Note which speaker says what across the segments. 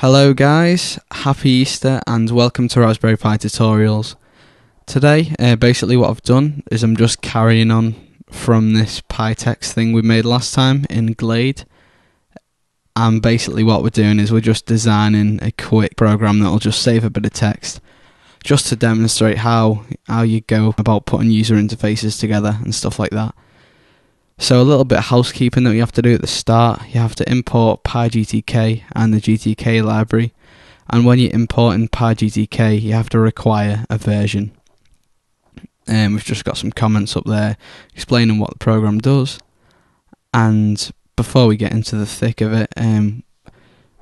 Speaker 1: Hello guys, happy Easter and welcome to Raspberry Pi Tutorials. Today, basically what I've done is I'm just carrying on from this PiText thing we made last time in Glade. And basically what we're doing is we're just designing a quick program that will just save a bit of text, just to demonstrate how you go about putting user interfaces together and stuff like that. So a little bit of housekeeping that we have to do at the start. You have to import PyGTK and the GTK library, and when you're importing PyGTK you have to require a version. We've just got some comments up there explaining what the program does, and before we get into the thick of it,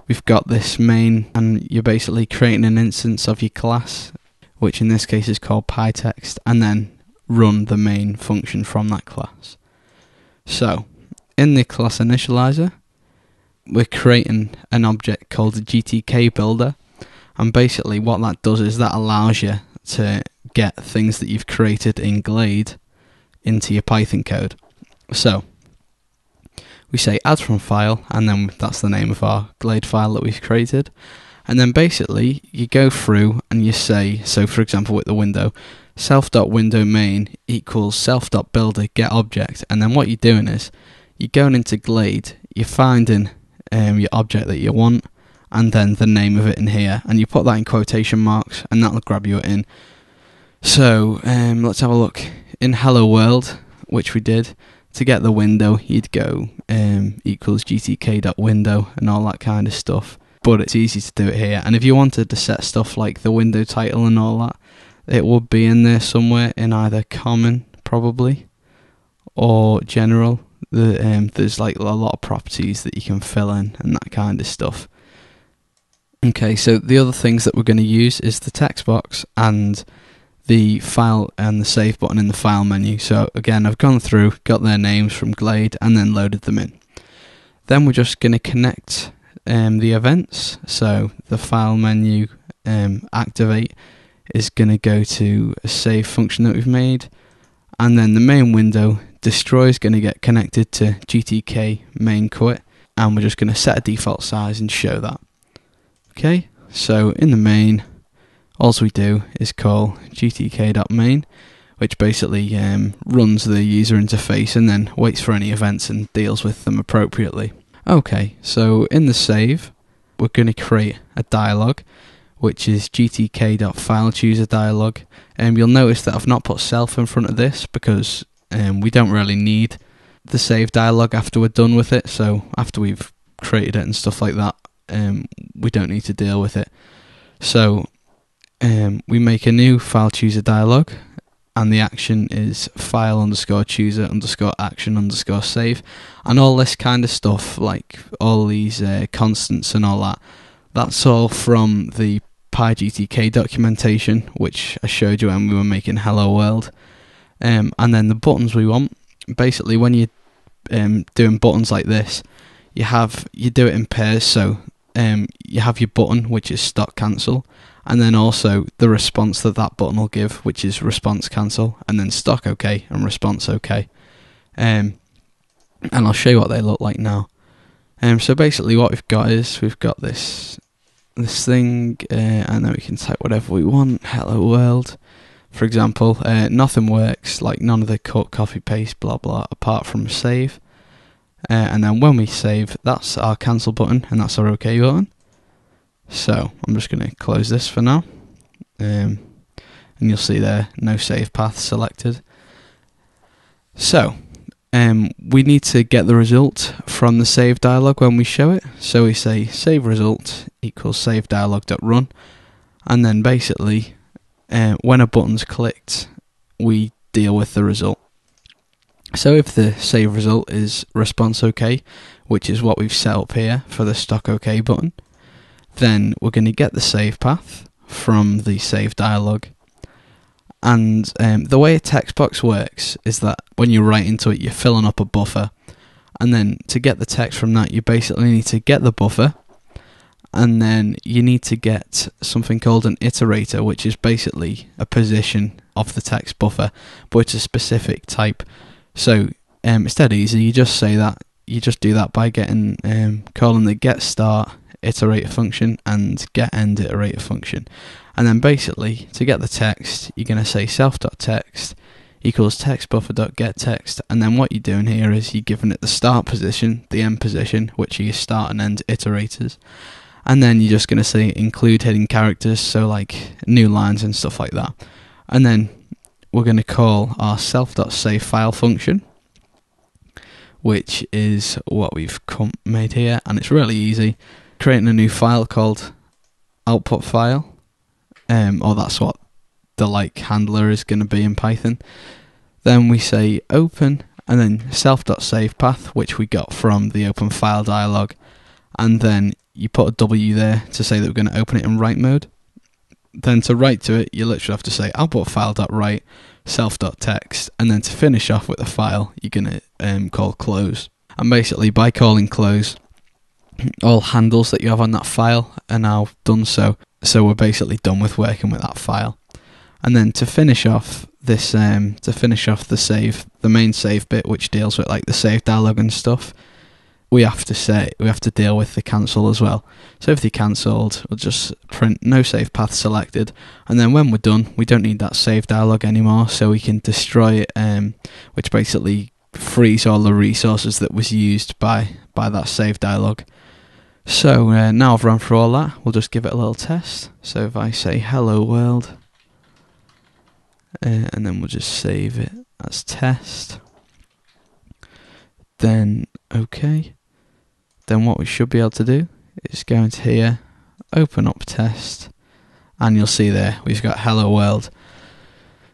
Speaker 1: we've got this main, and you're basically creating an instance of your class, which in this case is called PiText, and then run the main function from that class. So, in the class initializer, we're creating an object called the GTK builder, and basically what that does is that allows you to get things that you've created in Glade into your Python code. So, we say add from file, and then that's the name of our Glade file that we've created, and then basically you go through and you say, so for example with the window, self.window main equals self.builder get object, and then what you're doing is you're going into Glade, you're finding your object that you want and then the name of it in here, and you put that in quotation marks and that'll grab you in. So let's have a look. In hello world, which we did, to get the window you'd go equals gtk.window and all that kind of stuff, but it's easy to do it here. And if you wanted to set stuff like the window title and all that, it would be in there somewhere in either common probably or general. There's like a lot of properties that you can fill in and that kind of stuff. Okay, so the other things that we're going to use is the text box and the file and the save button in the file menu. So again, I've gone through, got their names from Glade and then loaded them in. Then we're just going to connect the events. So the file menu activate is going to go to a save function that we've made, and then the main window destroy is going to get connected to GTK main quit, and we're just going to set a default size and show that. Okay, so in the main, all we do is call gtk.main, which basically runs the user interface and then waits for any events and deals with them appropriately. Okay, so in the save, we're going to create a dialog, which is gtk.fileChooser dialog. You'll notice that I've not put self in front of this because we don't really need the save dialog after we're done with it. So after we've created it and stuff like that, we don't need to deal with it. So we make a new FileChooser dialog, and the action is file_chooser_action_save, and all this kind of stuff, like all these constants and all that. That's all from the PyGTK documentation, which I showed you when we were making Hello World. And then the buttons we want, basically when you're doing buttons like this, you do it in pairs. So you have your button, which is stock cancel, and then also the response that button will give, which is response cancel, and then stock OK and response OK. And I'll show you what they look like now. So basically what we've got is we've got this thing, and then we can type whatever we want. Hello world, for example. Nothing works, like none of the cut, copy, paste, blah blah, apart from save. And then when we save, that's our cancel button and that's our OK button. So I'm just going to close this for now, and you'll see there no save path selected. So we need to get the result from the save dialog when we show it. So we say save result equals save dialog.run, and then basically when a button's clicked, we deal with the result. So if the save result is response OK, which is what we've set up here for the stock OK button, then we're going to get the save path from the save dialog. And the way a text box works is that when you write into it, you're filling up a buffer, and then to get the text from that, you basically need to get the buffer, and then you need to get something called an iterator, which is basically a position of the text buffer, but it's a specific type. So it's dead easy. You just say that, you just do that by getting calling the get start iterator function and get end iterator function. And then basically, to get the text, you're going to say self.text equals textBuffer.getText, and then what you're doing here is you're giving it the start position, the end position, which are your start and end iterators, and then you're just going to say include hidden characters, so like new lines and stuff like that. And then we're going to call our self.saveFile function, which is what we've made here, and it's really easy. Creating a new file called output file, or that's what the like handler is going to be in Python. Then we say open, and then self.savePath, which we got from the open file dialog, and then you put a W there to say that we're going to open it in write mode. Then to write to it, you literally have to say output file.write self.text, and then to finish off with the file, you're going to call close. And basically, by calling close, all handles that you have on that file are now done. So we're basically done with working with that file. And then to finish off this, the main save bit, which deals with like the save dialog and stuff, we have to deal with the cancel as well. So if they're cancelled, we'll just print no save path selected, and then when we're done, we don't need that save dialog anymore, so we can destroy it, which basically frees all the resources that was used by that save dialog. So now I've run through all that, we'll just give it a little test. So if I say hello world, and then we'll just save it as test, then okay. Then what we should be able to do is go into here, open up test, and you'll see there we've got hello world.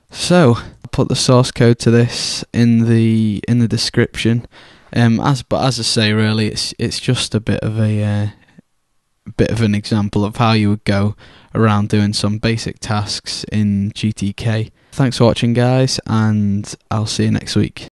Speaker 1: So I'll put the source code to this in the description. As I say, really, it's just a bit of an example of how you would go around doing some basic tasks in GTK. Thanks for watching, guys, and I'll see you next week.